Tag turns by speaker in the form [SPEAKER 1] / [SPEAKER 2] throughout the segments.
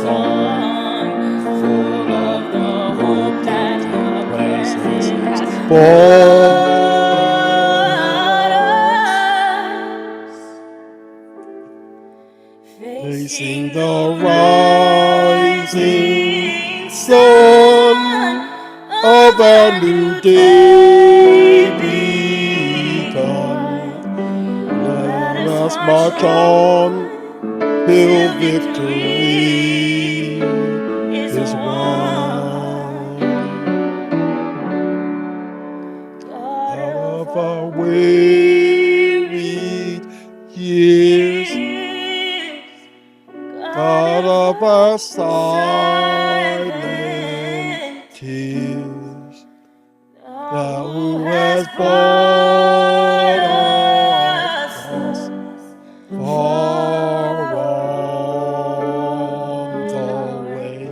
[SPEAKER 1] song full of the hope that your presence has brought us.
[SPEAKER 2] Facing the rising sun of our new day begun. Let us march on till victory is won. Out of our weary years, God of our silent tears, Thou who has brought us far on the way,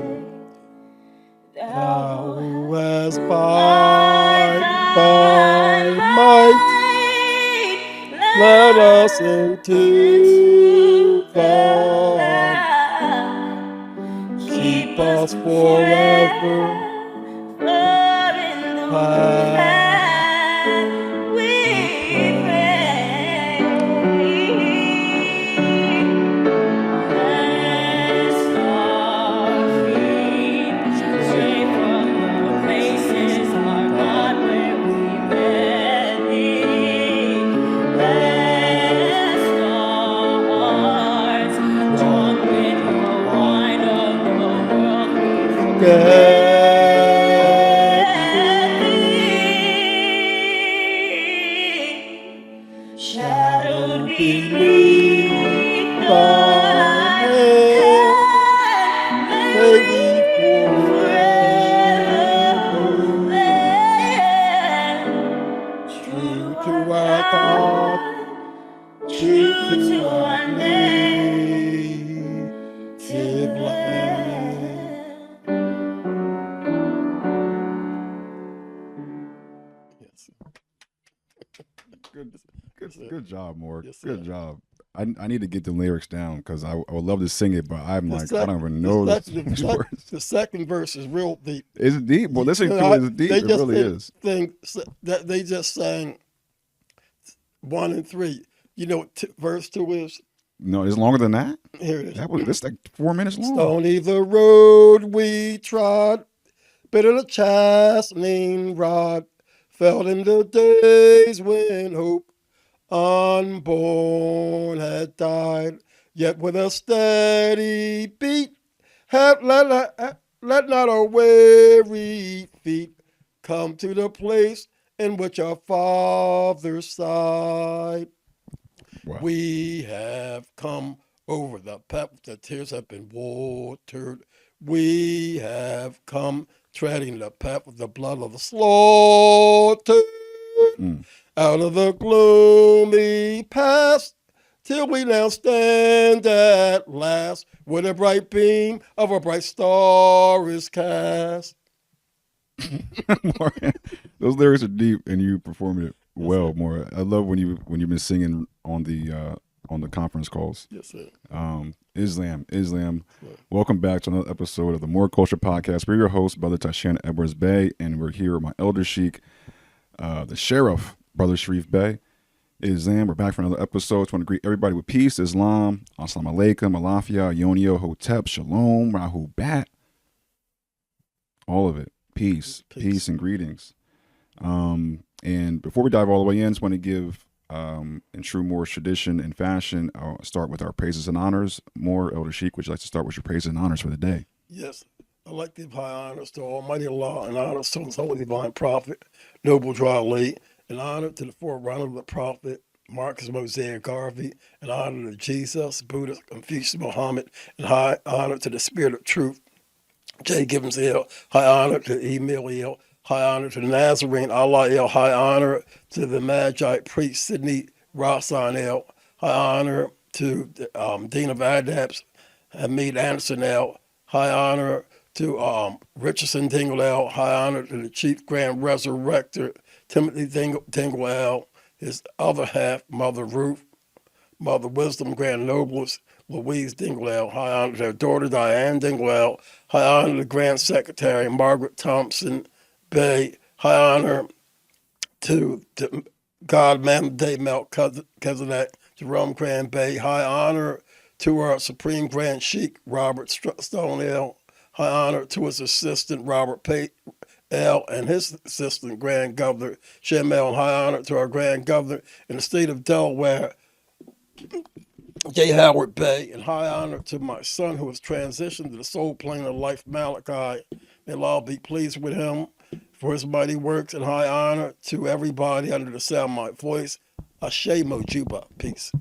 [SPEAKER 2] Thou who has by Thy might led us into the keep us forever path we pray.
[SPEAKER 1] Bless our feet, stray from the places, our God, where we met Thee. Bless our hearts, drunk with the wine of the world we forget. Shadowed beneath Thy hand, may we forever live. True
[SPEAKER 2] to our God,
[SPEAKER 1] true to our
[SPEAKER 2] native land. Yes.
[SPEAKER 3] Good job, Moor.
[SPEAKER 2] Yes,
[SPEAKER 3] Good
[SPEAKER 2] sir.
[SPEAKER 3] job. I need to get the lyrics down because I would love to sing it, but I'm
[SPEAKER 2] The
[SPEAKER 3] like,
[SPEAKER 2] sec-
[SPEAKER 3] I don't even know
[SPEAKER 2] the,
[SPEAKER 3] these
[SPEAKER 2] sec-
[SPEAKER 3] words.
[SPEAKER 2] the second verse is real deep.
[SPEAKER 3] It's deep. Well, listening
[SPEAKER 2] You
[SPEAKER 3] to
[SPEAKER 2] know,
[SPEAKER 3] it is deep.
[SPEAKER 2] They
[SPEAKER 3] It
[SPEAKER 2] just
[SPEAKER 3] really
[SPEAKER 2] didn't
[SPEAKER 3] is.
[SPEAKER 2] think that they just sang 1 and 3. You know what verse 2 is?
[SPEAKER 3] No, it's longer than that.
[SPEAKER 2] Here it is.
[SPEAKER 3] This like 4 minutes long.
[SPEAKER 2] Stony the road we trod, bitter the chastening rod, fell in the days when hope unborn had died. Yet with a steady beat, let not our weary feet come to the place in which our Father sighed.
[SPEAKER 3] Wow.
[SPEAKER 2] We have come over the path, the tears have been watered. We have come treading the path of the blood of the slaughtered. Out of the gloomy past, till we now stand at last, where the bright beam of a bright star is cast.
[SPEAKER 3] Moor, those lyrics are deep, and you performed it well, Moor. I love when you've been singing on the conference calls.
[SPEAKER 2] Yes, sir.
[SPEAKER 3] Islam. Welcome back to another episode of the Moor Culture Podcast. We're your host, Brother Tyshan Edwards Bey, and we're here with my elder sheik, the Sheriff, Brother Shariff Bey. Islam, we're back for another episode. Just want to greet everybody with peace, Islam, Assalamu alaikum, Alafia, Yonio, Hotep, Shalom, Rahu Bat. All of it. Peace and greetings. And before we dive all the way in, just want to give, in true Moorish tradition and fashion, I'll start with our praises and honors. Moor, Elder Sheik, would you like to start with your praises and honors for the day?
[SPEAKER 2] Yes. I'd like to give high honors to Almighty Allah and honors to His Holy Divine Prophet, Noble Dry Lee, and honor to the forerunner of the Prophet, Marcus Mosaic Garvey, and honor to Jesus, Buddha, Confucius, Muhammad, and high honor to the Spirit of Truth, J. Gibbons L. High honor to Emil L. High honor to the Nazarene Allah L. High honor to the Magi priest Sidney Rossan L. High honor to the Dean of Adabs, Hamid Anderson L. High honor to Richardson Dingle L. High honor to the Chief Grand Resurrector, Timothy Dingle L. His other half, Mother Ruth, Mother Wisdom Grand Nobles, Louise Dingwell. High honor to her daughter, Diane Dingwell. High honor to Grand Secretary Margaret Thompson Bay. High honor to God, Ma'am Day Melchizedek, Jerome Grand Bay. High honor to our Supreme Grand Sheik, Robert Stonell. High honor to his assistant, Robert L. and his assistant, Grand Governor Shamel. High honor to our Grand Governor in the state of Delaware, J. Howard Bay. And high honor to my son who has transitioned to the soul plane of life, Malachi. May Allah be pleased with him for his mighty works. And high honor to everybody under the sound of my voice. Ashe Mojuba. Peace.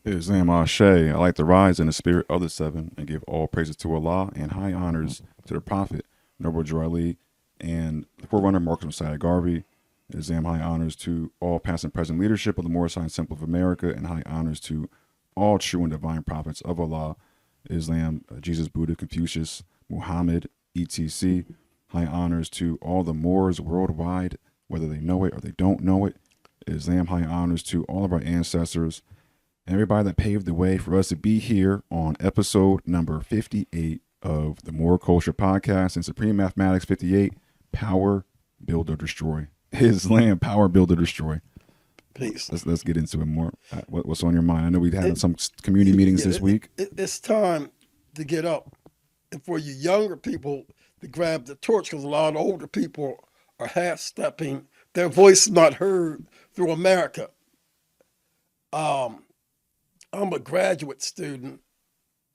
[SPEAKER 3] Islam Ashe. I like to rise in the spirit of the seven and give all praises to Allah and high honors to the Prophet, Noble Drew Ali, and the forerunner Marcus Messiah Garvey. Islam high honors to all past and present leadership of the Moor Science Temple of America, and high honors to all true and divine prophets of Allah, Islam, Jesus, Buddha, Confucius, Muhammad, etc. High honors to all the Moors worldwide, whether they know it or they don't know it. Islam high honors to all of our ancestors, everybody that paved the way for us to be here on episode number 58 of the Moor Culture Podcast and Supreme Mathematics 58, Power, Build or Destroy. Islam, Power, Build or Destroy.
[SPEAKER 2] Peace.
[SPEAKER 3] Let's get into it more. What's on your mind? I know we've had some community meetings this week.
[SPEAKER 2] It's time to get up. And for you younger people to grab the torch, because a lot of older people are half-stepping. Their voice is not heard through America. I'm a graduate student.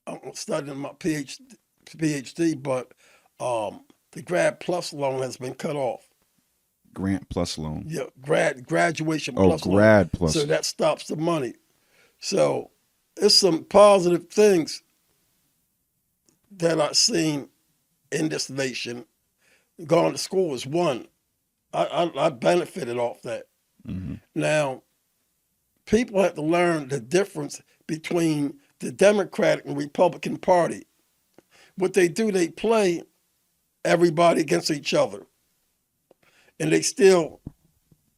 [SPEAKER 2] I'm studying my PhD, but the Grad Plus loan has been cut off.
[SPEAKER 3] Grant Plus loan.
[SPEAKER 2] Yeah, graduation
[SPEAKER 3] plus
[SPEAKER 2] loan.
[SPEAKER 3] Grad Plus.
[SPEAKER 2] So that stops the money. So it's some positive things that I've seen in this nation. Going to school is one. I benefited off that.
[SPEAKER 3] Mm-hmm.
[SPEAKER 2] Now, people have to learn the difference between the Democratic and Republican Party. What they do, they play everybody against each other. And they steal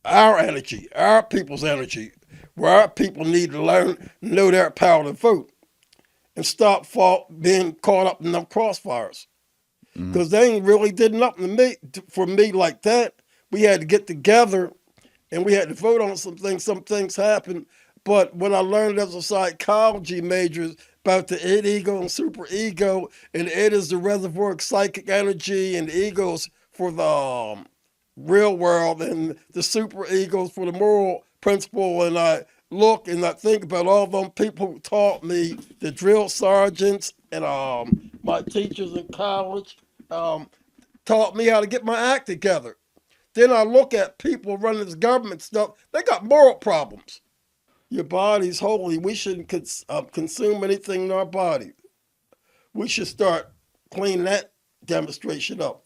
[SPEAKER 2] our energy, our people's energy, where our people need to learn, know their power to vote, and stop being caught up in them crossfires. Because they ain't really did nothing for me like that. We had to get together and we had to vote on some things. Some things happened. But when I learned as a psychology major about the id, ego, and super ego, and id is the reservoir of psychic energy, and the ego's for the real world, and the super ego's for the moral principle, and I look and I think about all them people who taught me, the drill sergeants and my teachers in college, taught me how to get my act together. Then I look at people running this government stuff, they got moral problems. Your body's holy. We shouldn't consume anything in our body. We should start cleaning that demonstration up.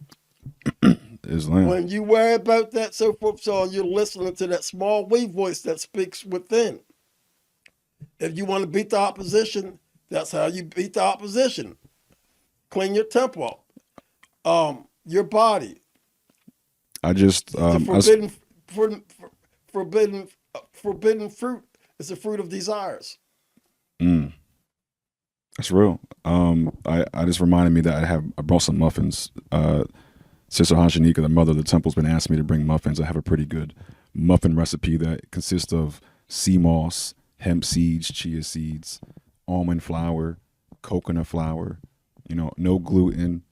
[SPEAKER 3] Islam.
[SPEAKER 2] When you worry about that, so forth, so on, you're listening to that small wee voice that speaks within. If you want to beat the opposition, that's how you beat the opposition. Clean your temple up. Your body.
[SPEAKER 3] I just
[SPEAKER 2] The forbidden fruit is the fruit of desires.
[SPEAKER 3] That's real. I just reminded me that I brought some muffins. Sister Hanshanika, the mother of the temple's been asking me to bring muffins. I have a pretty good muffin recipe that consists of sea moss, hemp seeds, chia seeds, almond flour, coconut flour, no gluten,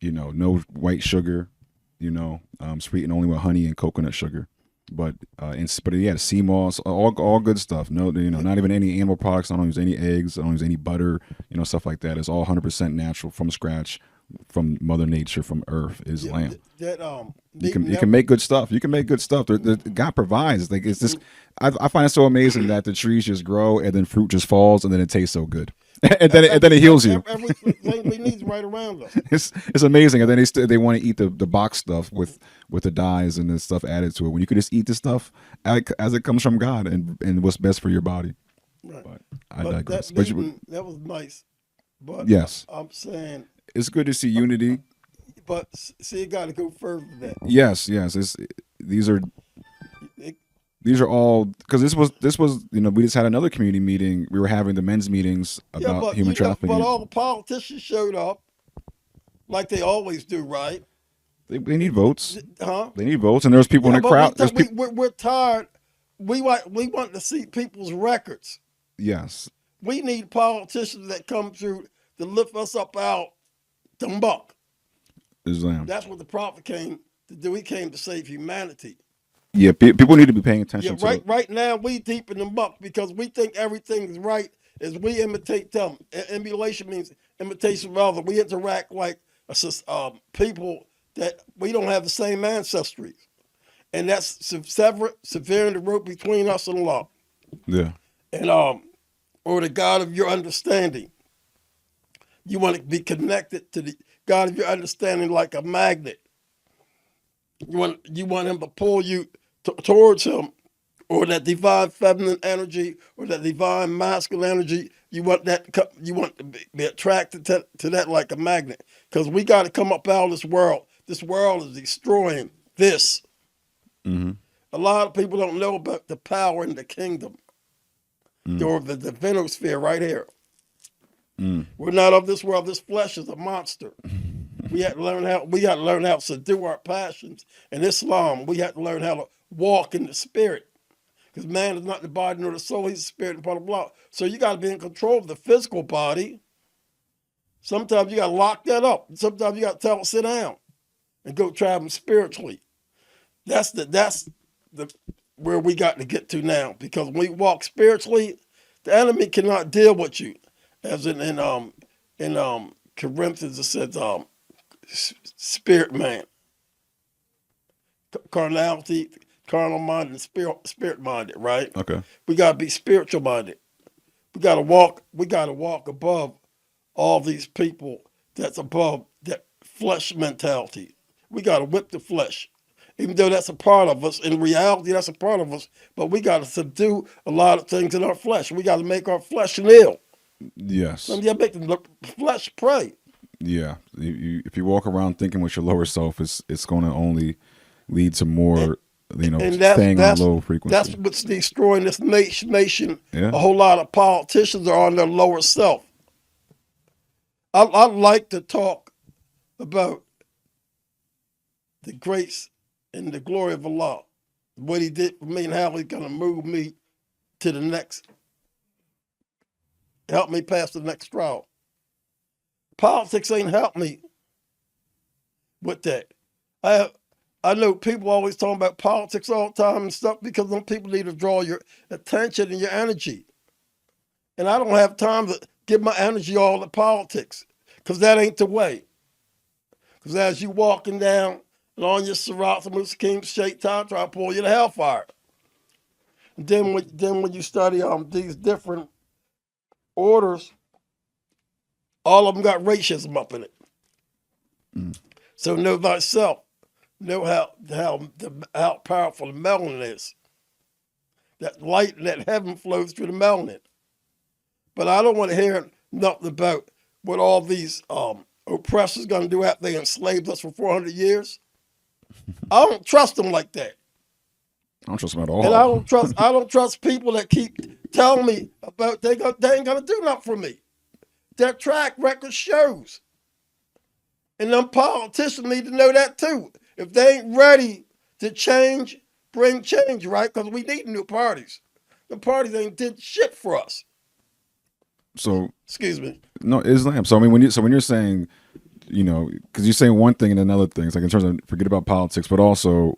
[SPEAKER 3] no white sugar, sweetened only with honey and coconut sugar. But yeah, sea moss, all good stuff. No, not even any animal products. I don't use any eggs. I don't use any butter. Stuff like that. It's all 100% natural from scratch, from Mother Nature, from Earth. Islam. You can make good stuff. You can make good stuff. God provides. Like it's just, I find it so amazing that the trees just grow and then fruit just falls and then it tastes so good. and then it heals you.
[SPEAKER 2] Everything we need is right around us.
[SPEAKER 3] It's amazing, and then they want to eat the box stuff with the dyes and the stuff added to it. When you could just eat the stuff as it comes from God and what's best for your body.
[SPEAKER 2] Right.
[SPEAKER 3] But I digress.
[SPEAKER 2] That was nice. But
[SPEAKER 3] yes,
[SPEAKER 2] I'm saying
[SPEAKER 3] it's good to see unity.
[SPEAKER 2] But see, it got to go further than that.
[SPEAKER 3] Yes. These are. These are all because this was we just had another community meeting. We were having the men's meetings
[SPEAKER 2] Yeah,
[SPEAKER 3] about
[SPEAKER 2] but
[SPEAKER 3] human
[SPEAKER 2] but
[SPEAKER 3] trafficking.
[SPEAKER 2] all the politicians showed up like they always do, right?
[SPEAKER 3] They need votes.
[SPEAKER 2] Huh?
[SPEAKER 3] They need votes, and there's people in
[SPEAKER 2] Yeah,
[SPEAKER 3] the
[SPEAKER 2] but
[SPEAKER 3] crowd. There's people.
[SPEAKER 2] we're tired. We want to see people's records.
[SPEAKER 3] Yes,
[SPEAKER 2] We need politicians that come through to lift us up out the muck.
[SPEAKER 3] Islam.
[SPEAKER 2] That's what the prophet came to do. He came to save humanity.
[SPEAKER 3] Yeah, people need to be paying
[SPEAKER 2] Yeah,
[SPEAKER 3] attention
[SPEAKER 2] right.
[SPEAKER 3] to.
[SPEAKER 2] Right now we deep in the muck because we think everything is right as we imitate them. Emulation means imitation of others. We interact like people that we don't have the same ancestry, and that's severing the rope between us and Allah.
[SPEAKER 3] Yeah,
[SPEAKER 2] And or the God of your understanding. You want to be connected to the God of your understanding like a magnet. You want him to pull you towards him, or that divine feminine energy, or that divine masculine energy. You want that. You want to be attracted to that like a magnet, because we got to come up out of this world. This world is destroying this.
[SPEAKER 3] hmm
[SPEAKER 2] A lot of people don't know about the power in the kingdom, or the divinosphere right here. We're not of this world. This flesh is a monster. We got to learn how to subdue our passions. In Islam, we have to learn how to walk in the spirit. Because man is not the body nor the soul, he's the spirit and blah, blah, blah. So you got to be in control of the physical body. Sometimes you got to lock that up. Sometimes you got to tell it, sit down and go travel spiritually. That's the where we got to get to now. Because when we walk spiritually, the enemy cannot deal with you. As in Corinthians, it says spirit man, carnality, carnal minded, and spirit minded. Right?
[SPEAKER 3] okay.
[SPEAKER 2] We gotta be spiritual minded. We gotta walk. We gotta walk above all these people. That's above that flesh mentality. We gotta whip the flesh, even though that's a part of us. In reality, that's a part of us. But we gotta subdue a lot of things in our flesh. We gotta make our flesh kneel.
[SPEAKER 3] Yes.
[SPEAKER 2] Some you make the flesh pray.
[SPEAKER 3] Yeah. If you walk around thinking with your lower self, it's going to only lead to more,
[SPEAKER 2] And
[SPEAKER 3] staying on low frequency.
[SPEAKER 2] that's what's destroying this nation.
[SPEAKER 3] Yeah.
[SPEAKER 2] A whole lot of politicians are on their lower self. I like to talk about the grace and the glory of Allah, what He did for me and how He's going to move me to the next, help me pass the next trial. Politics ain't helped me with that. I know people always talking about politics all the time and stuff because them people need to draw your attention and your energy. And I don't have time to give my energy all to politics because that ain't the way. Because as you walking down and on your Sirat Mustaqim straight time, try to pull you to hellfire. And then when you study these different orders, all of them got racism up in it. So know thyself. Know how powerful the melanin is. That light and that heaven flows through the melanin. But I don't want to hear nothing about what all these oppressors going to do after they enslaved us for 400 years. I don't trust them like that.
[SPEAKER 3] I don't trust them at all.
[SPEAKER 2] And I don't trust people that keep telling me about they ain't gonna do nothing for me. Their track record shows. And them politicians need to know that too. If they ain't ready to change, bring change, right? Because we need new parties. The parties ain't did shit for us.
[SPEAKER 3] So
[SPEAKER 2] Excuse me.
[SPEAKER 3] no, Islam. So I mean, when you're saying, because you're saying one thing and another thing, it's like in terms of forget about politics, but also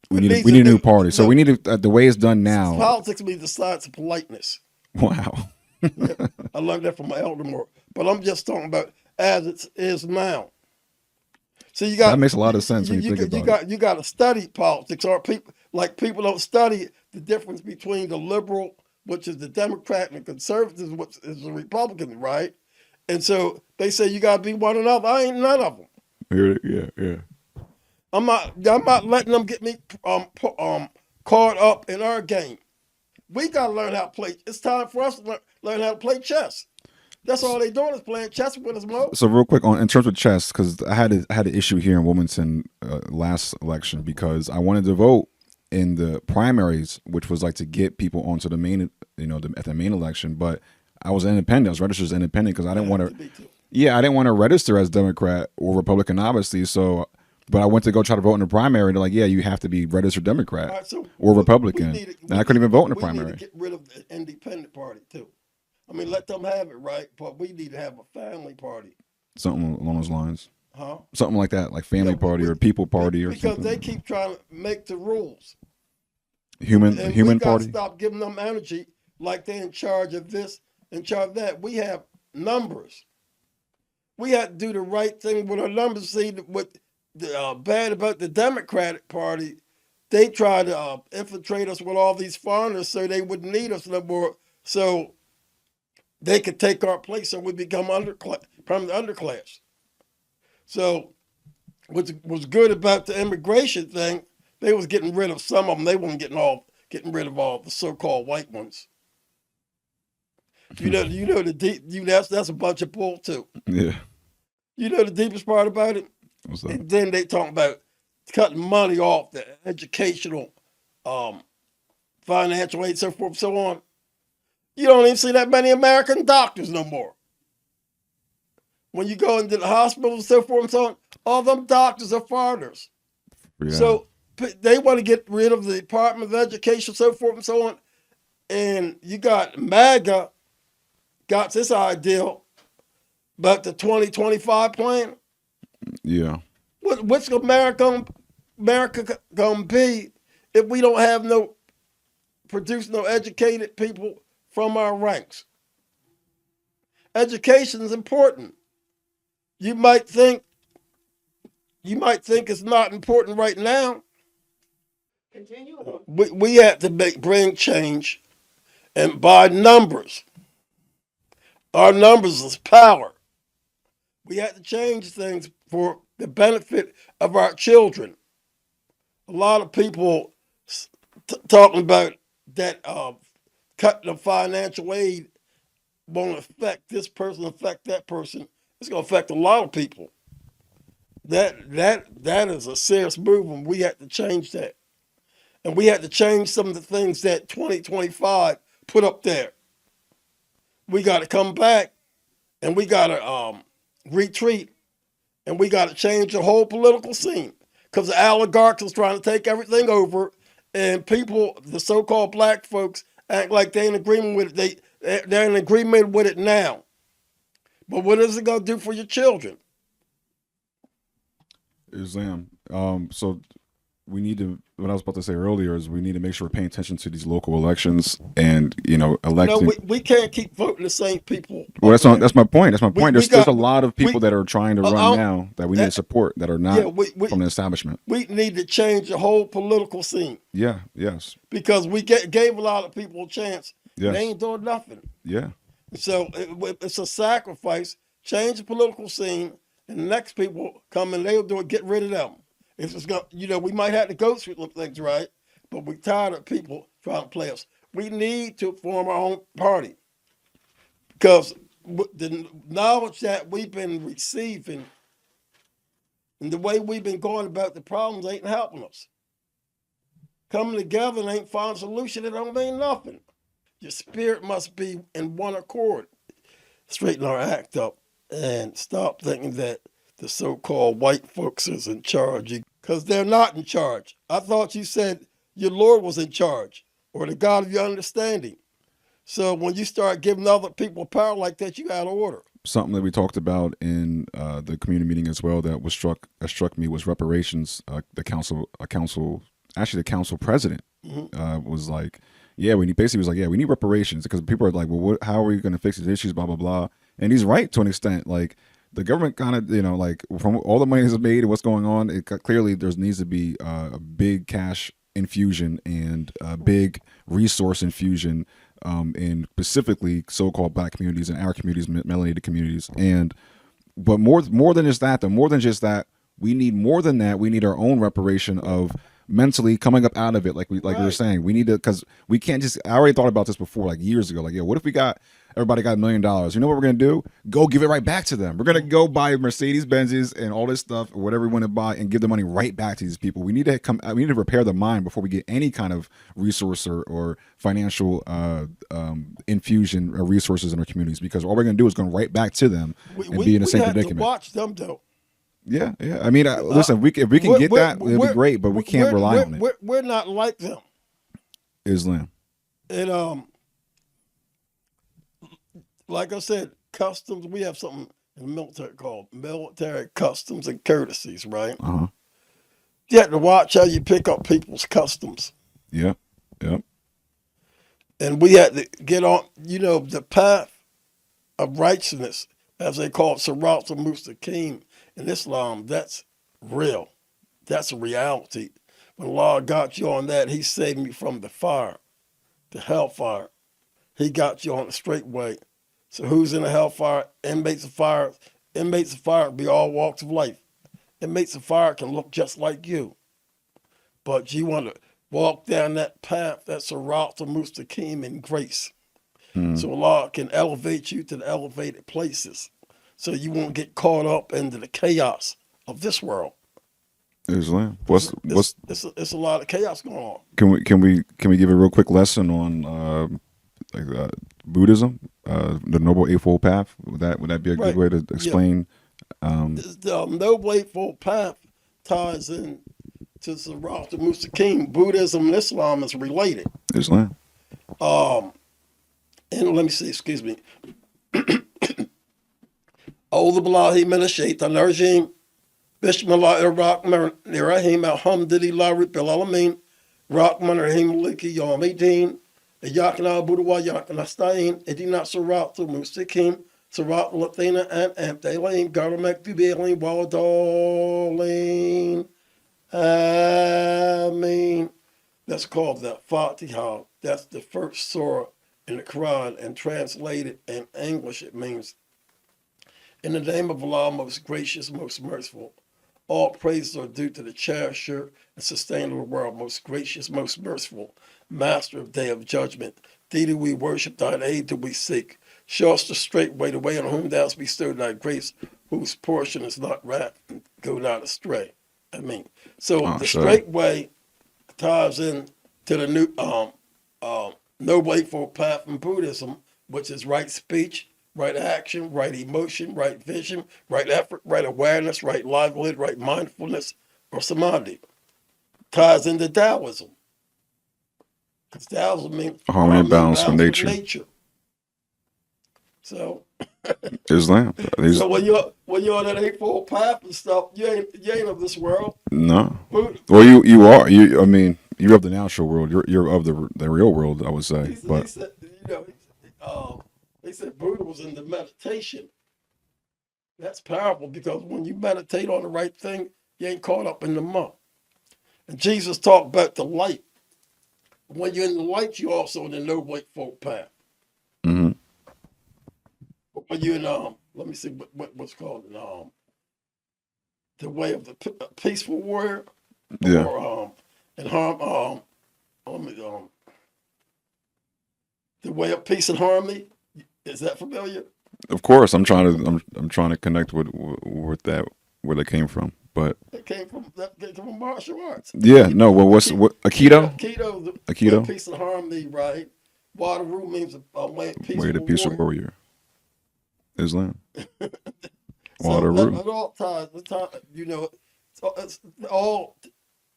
[SPEAKER 3] we need a new party. So we need to the way it's done now.
[SPEAKER 2] Politics means the science of politeness.
[SPEAKER 3] Wow.
[SPEAKER 2] Yeah, I learned that from my elder Moor. But I'm just talking about as it is now. So you got
[SPEAKER 3] That makes a lot of sense when you think about it.
[SPEAKER 2] You got to study politics, or people don't study the difference between the liberal, which is the Democrat, and the conservative, which is the Republican, right? And so they say you got to be one another. I ain't none of them.
[SPEAKER 3] Yeah.
[SPEAKER 2] I'm not letting them get me caught up in our game. We got to learn how to play. It's time for us to learn how to play chess. That's all they doing is playing chess with us, Mo.
[SPEAKER 3] So real quick in terms of chess, because I had an issue here in Wilmington last election because I wanted to vote in the primaries, which was like to get people onto the main, at the main election. But I was independent. I was registered as independent because I didn't want to. Yeah, I didn't want to register as Democrat or Republican, obviously. So, but I went to go try to vote in the primary. And they're like, yeah, you have to be registered Democrat or Republican. And I couldn't even vote in the primary.
[SPEAKER 2] We need to get rid of the independent party too. I mean, let them have it, right? But we need to have a family party.
[SPEAKER 3] Something along those lines.
[SPEAKER 2] Huh?
[SPEAKER 3] Something like that, like family party or people party or
[SPEAKER 2] because
[SPEAKER 3] something.
[SPEAKER 2] Because they keep trying to make the rules.
[SPEAKER 3] Human
[SPEAKER 2] we
[SPEAKER 3] party.
[SPEAKER 2] Stop giving them energy like they're in charge of this, in charge of that. We have numbers. We have to do the right thing with our numbers. See, what bad about the Democratic Party, they try to infiltrate us with all these foreigners so they wouldn't need us no more, so they could take our place and we become from the underclass. So what was good about the immigration thing, they was getting rid of some of them. They weren't getting rid of all the so-called white ones. That's a bunch of bull too.
[SPEAKER 3] Yeah.
[SPEAKER 2] You know the deepest part about it?
[SPEAKER 3] What's that?
[SPEAKER 2] And then they talk about cutting money off the educational, financial aid, so forth, so on. You don't even see that many American doctors no more. When you go into the hospital and so forth and so on, all them doctors are foreigners. Yeah. So they want to get rid of the Department of Education, so forth and so on. And you got MAGA got this idea about the 2025 plan.
[SPEAKER 3] Yeah.
[SPEAKER 2] What's America gonna be if we don't have produce no educated people from our ranks? Education is important. You might think it's not important right now. Continue. We have to bring change, and by numbers. Our numbers is power. We have to change things for the benefit of our children. A lot of people talking about that cutting the financial aid won't affect this person, affect that person. It's going to affect a lot of people. That is a serious move, and we have to change that. And we have to change some of the things that 2025 put up there. We got to come back, and we got to retreat, and we got to change the whole political scene because the oligarchs is trying to take everything over, and people, the so-called black folks, act like they're in agreement with it. They're in agreement with it now. But what is it going to do for your children?
[SPEAKER 3] Islam. So we need to, what I was about to say earlier is we need to make sure we're paying attention to these local elections and, electing.
[SPEAKER 2] No, we can't keep voting the same people.
[SPEAKER 3] Well, that's my point. That's my point. There's a lot of people that are trying to run now that we need to support that are not from the establishment.
[SPEAKER 2] We need to change the whole political scene.
[SPEAKER 3] Yeah, yes.
[SPEAKER 2] Because we gave a lot of people a chance.
[SPEAKER 3] Yes.
[SPEAKER 2] They ain't doing nothing.
[SPEAKER 3] Yeah.
[SPEAKER 2] So it's a sacrifice. Change the political scene, and the next people come and they'll do it. Get rid of them. It's just we might have to go through some things, right? But we're tired of people trying to play us. We need to form our own party because the knowledge that we've been receiving and the way we've been going about the problems ain't helping us. Coming together and ain't finding a solution, it don't mean nothing. Your spirit must be in one accord. Straighten our act up and stop thinking that the so-called white folks is in charge, because they're not in charge. I thought you said your Lord was in charge, or the God of your understanding. So when you start giving other people power like that, you out of order.
[SPEAKER 3] Something that we talked about in the community meeting as well that struck me was reparations. The council president was like, we need reparations, because people are like, well, how are we going to fix these issues, blah, blah, blah. And he's right to an extent. Like, the government kind of, from all the money that's made and what's going on, clearly there needs to be a big cash infusion and a big resource infusion in specifically so-called black communities and our communities, melanated communities. But more than just that, we need more than that. We need our own reparation of mentally coming up out of it, we were saying. We need to, because we can't just, I already thought about this before, years ago, what if we got everybody got $1 million. You know what we're gonna do? Go give it right back to them. We're gonna go buy Mercedes Benzes and all this stuff or whatever we want to buy and give the money right back to these people. We need to we need to repair the mind before we get any kind of resource or financial infusion or resources in our communities, because all we're gonna do is go right back to them and be in the same
[SPEAKER 2] have
[SPEAKER 3] predicament.
[SPEAKER 2] to watch them though.
[SPEAKER 3] Yeah. I mean, listen, if we can get that, it'll be great, but we can't rely on it.
[SPEAKER 2] We're not like them.
[SPEAKER 3] Islam.
[SPEAKER 2] And like I said, customs. We have something in the military called military customs and courtesies, right?
[SPEAKER 3] Uh-huh.
[SPEAKER 2] You have to watch how you pick up people's customs.
[SPEAKER 3] Yep.
[SPEAKER 2] And we had to get on, the path of righteousness, as they call it, Sirat al-Mustaqim in Islam. That's real. That's a reality. When Allah got you on that, He saved me from the fire, the hellfire. He got you on the straight way. So who's in the hellfire? Inmates of fire. Inmates of fire be all walks of life. Inmates of fire can look just like you. But you want to walk down that path, that's Sirat al-Mustaqim in grace. So Allah can elevate you to the elevated places, so you won't get caught up into the chaos of this world.
[SPEAKER 3] Islam.
[SPEAKER 2] It's a lot of chaos going on.
[SPEAKER 3] Can we give a real quick lesson on Buddhism, the Noble Eightfold Path? Would that be a good way to explain?
[SPEAKER 2] The Noble Eightfold Path ties in to Sirat al-Mustaqim. Buddhism and Islam is related.
[SPEAKER 3] Islam.
[SPEAKER 2] And let me see, excuse me. A'udhu billahi minash shaitanir rajim. Bismillahir rahmanir rahim. Alhamdulillahi rabbil alamin. Rahmanir rahim maliki yawmiddin. Iyyaka na'budu wa iyyaka nasta'in. Ihdina siratal mustaqim. Siratal ladzina an'amta alayhim ghayril maghdubi alayhim waladdallin. Ameen. That's called the Fatiha. That's the first surah in the Quran, and translated in English, it means, in the name of Allah, most gracious, most merciful. All praises are due to the cherisher and sustainer of the world, most gracious, most merciful, master of day of judgment. Thee do we worship, thine aid do we seek. Show us the straight way, the way on whom thou hast bestowed thy grace, whose portion is not wrath, and go not astray. So the straight way ties in to the new Noble Eightfold Path in Buddhism, which is right speech, right action, right emotion, right vision, right effort, right awareness, right livelihood, right mindfulness, or samadhi. Ties into Taoism. Because Taoism means
[SPEAKER 3] harmony and balance with nature.
[SPEAKER 2] So
[SPEAKER 3] Islam.
[SPEAKER 2] So when you're on that Eightfold Path and stuff, you ain't of this world.
[SPEAKER 3] No. Well, you are. I mean, you're of the natural world. You're of the real world, I would say. But
[SPEAKER 2] they said Buddha was into meditation. That's powerful, because when you meditate on the right thing, you ain't caught up in the muck. And Jesus talked about the light. When you're in the light, you're also in the Noble Eightfold Path.
[SPEAKER 3] Mm-hmm.
[SPEAKER 2] When you're in let me see what's called the way of the peaceful warrior.
[SPEAKER 3] Yeah.
[SPEAKER 2] Or and harm the way of peace and harmony. Is that familiar?
[SPEAKER 3] Of course, I'm trying to connect with that, where they came from, but
[SPEAKER 2] It came from martial arts.
[SPEAKER 3] Yeah, no. Well, what Aikido?
[SPEAKER 2] Aikido. Peace and harmony, right? Wateroo means a way of peace.
[SPEAKER 3] Way to peaceful warrior. Islam.
[SPEAKER 2] So it all ties. It's all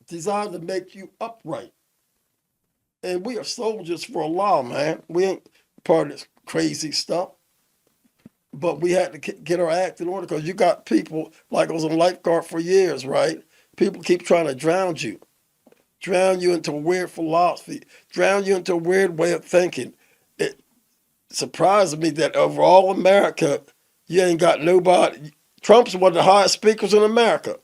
[SPEAKER 2] designed to make you upright. And we are soldiers for Allah, man. We ain't part of this crazy stuff. But we had to get our act in order, because you got people, like I was a lifeguard for years, right? People keep trying to drown you into a weird philosophy, drown you into a weird way of thinking. It surprised me that over all America, you ain't got nobody. Trump's one of the highest speakers in America.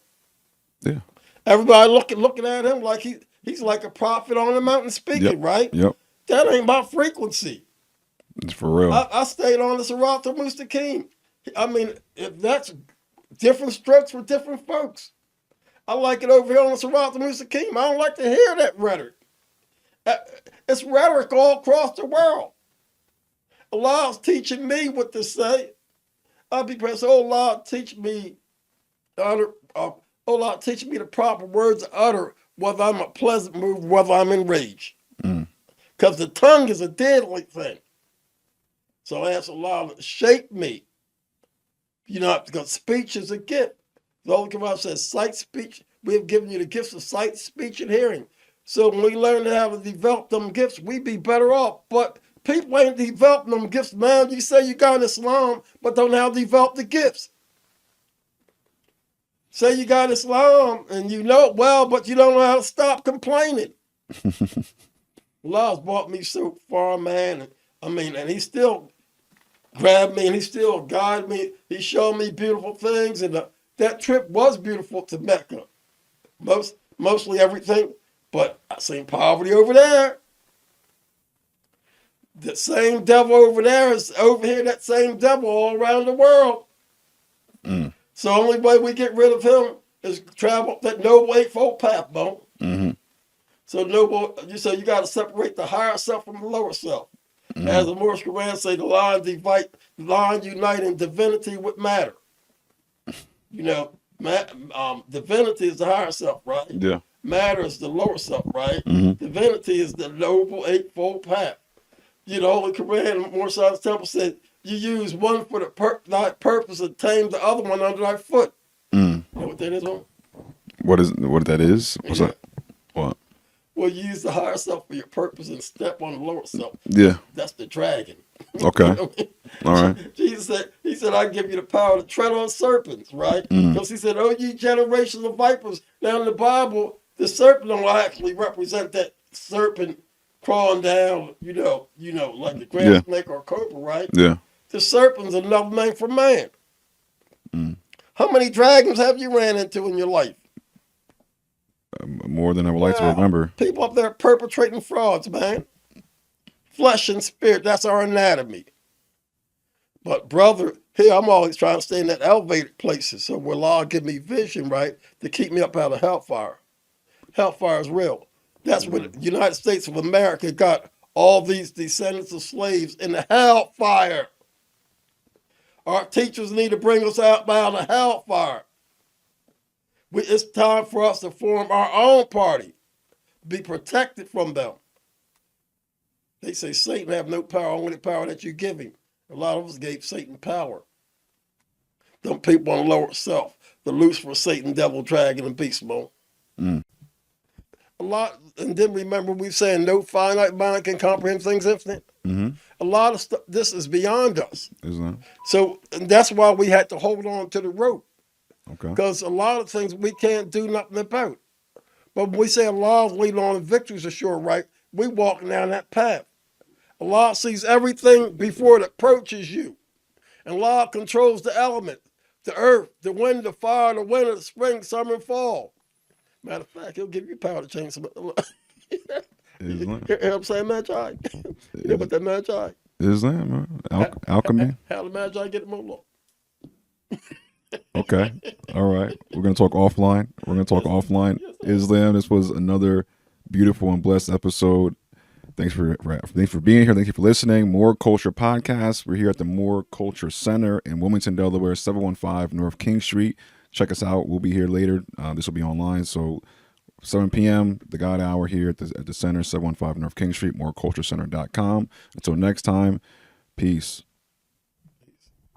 [SPEAKER 3] Yeah.
[SPEAKER 2] Everybody looking at him like he's like a prophet on the mountain speaking, right?
[SPEAKER 3] Yep.
[SPEAKER 2] That ain't my frequency.
[SPEAKER 3] It's for real.
[SPEAKER 2] I stayed on the Sirat al-Mustaqim. I mean, if that's different strokes for different folks. I like it over here on the Sirat al-Mustaqim. I don't like to hear that rhetoric. It's rhetoric all across the world. Allah's teaching me what to say. I'll be praying. So, oh Lord, teach me to utter. Oh Lord, teach me the proper words to utter, whether I'm a pleasant mood, whether I'm enraged. Because the tongue is a deadly thing. So I ask Allah to shape me. You know, because speech is a gift. The Holy Quran says, sight, speech. We have given you the gifts of sight, speech, and hearing. So when we learn how to develop them gifts, we be better off. But people ain't developing them gifts, man. You say you got Islam, but don't know how to develop the gifts. Say you got Islam, and you know it well, but you don't know how to stop complaining. Allah's brought me so far, man. And he still grabbed me, and he still guided me. He showed me beautiful things, and that trip was beautiful to Mecca. Mostly everything, but I seen poverty over there. The same devil over there is over here, that same devil all around the world. So the only way we get rid of him is travel that noble eightfold path, Bone. So you got to separate the higher self from the lower self. As the Moorish Quran say, the line uniting divinity with matter. You know, divinity is the higher self, right?
[SPEAKER 3] Yeah.
[SPEAKER 2] Matter is the lower self, right? Divinity is the noble eightfold path. You know, Holy Quran, Moor Science Temple said, you use one for the thy purpose and tame the other one under thy foot. You know what that is, Home?
[SPEAKER 3] What that is? What's that? What?
[SPEAKER 2] Well, you use the higher self for your purpose and step on the lower self.
[SPEAKER 3] Yeah.
[SPEAKER 2] That's the dragon.
[SPEAKER 3] Okay.
[SPEAKER 2] You know what I mean?
[SPEAKER 3] All right.
[SPEAKER 2] Jesus said, he said, I give you the power to tread on serpents, right? Because he said, oh, ye generations of vipers. Now in the Bible, the serpent will actually represent that serpent crawling down, you know, like a grass snake or a cobra, right?
[SPEAKER 3] Yeah.
[SPEAKER 2] The serpent's another name for man. How many dragons have you ran into in your life?
[SPEAKER 3] More than I would like to remember.
[SPEAKER 2] People up there perpetrating frauds, man. Flesh and spirit, that's our anatomy. But brother, here I'm always trying to stay in that elevated places. So where Allah give me vision, right, to keep me up out of hellfire. Hellfire is real. That's what the United States of America got all these descendants of slaves in the hellfire. Our teachers need to bring us out of hellfire. It's time for us to form our own party, be protected from them. They say Satan have no power, only the power that you give him. A lot of us gave Satan power. Them people on the lower self, the Lucifer, Satan, devil, dragon, and beast mode. A lot, and then remember we saying no finite mind can comprehend things infinite. A lot of stuff, this is beyond us.
[SPEAKER 3] Isn't it?
[SPEAKER 2] So and that's why we had to hold on to the rope.
[SPEAKER 3] Okay.
[SPEAKER 2] Because a lot of things we can't do nothing about. But when we say Allah's leading on and victory's assured, right, we walking down that path. Allah sees everything before it approaches you. And Allah controls the elements, the earth, the wind, the fire, the winter, the spring, summer, and fall. Matter of fact, he'll give you power to change some. Hear what I'm saying, Magi? You know about that Magi?
[SPEAKER 3] Islam, alchemy.
[SPEAKER 2] How the Magi get them on?
[SPEAKER 3] Okay. All right. We're going to talk offline. Islam, this was another beautiful and blessed episode. Thanks for being here. Thank you for listening. Moor Culture Podcast. We're here at the Moor Culture Center in Wilmington, Delaware, 715 North King Street. Check us out. We'll be here later. This will be online. So 7 p.m., the God Hour here at the center, 715 North King Street, moorculturecenter.com. Until next time, peace.